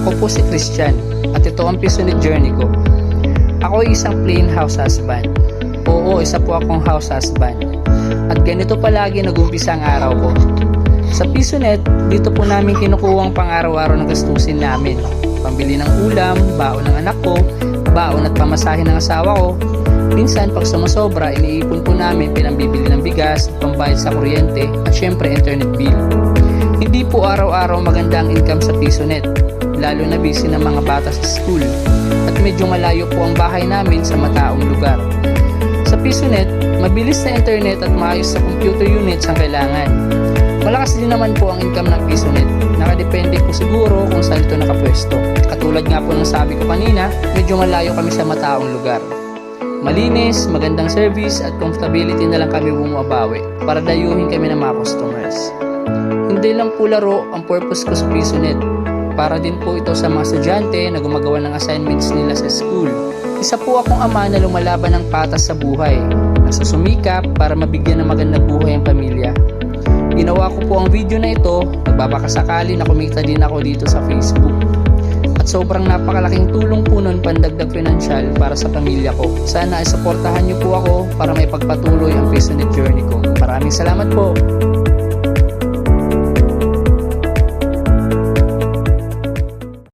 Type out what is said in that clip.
Ako po si Christian at ito ang Pisonet journey ko. Ako ay isang plain house husband. Oo, isa po akong house husband. At ganito palagi nag-umpisa ang araw ko. Sa Pisonet, dito po namin kinukuha ang pang-araw-araw na gastusin namin. Pambili ng ulam, baon ng anak ko, baon at pamasahin ng asawa ko. Minsan pag sumasobra, iniipon po namin pinambibili ng bigas, pambayad sa kuryente at syempre internet bill. Hindi po araw-araw maganda ang income sa Pisonet, lalo na busy ng mga bata sa school at medyo malayo po ang bahay namin sa mataong lugar. Sa Pisonet, mabilis na internet at maayos sa computer units ang kailangan. Malakas din naman po ang income ng Pisonet, nakadepende po siguro kung saan ito nakapwesto. Katulad nga po ng sabi ko kanina, medyo malayo kami sa mataong lugar. Malinis, magandang service at comfortability na lang kami bumabawi para dayuhin kami ng mga customers. Hindi lang po laro ang purpose ko sa Pisonet. Para din po ito sa mga estudyante na gumagawa ng assignments nila sa school. Isa po akong ama na lumalaban ng patas sa buhay, nasusumikap para mabigyan ng magandang buhay ang pamilya. Ginawa ko po ang video na ito, nagbabakasakali na kumita din ako dito sa Facebook. At sobrang napakalaking tulong po nun pandagdag financial para sa pamilya ko. Sana ay suportahan niyo po ako para may pagpatuloy ang Pisonet journey ko. Maraming salamat po!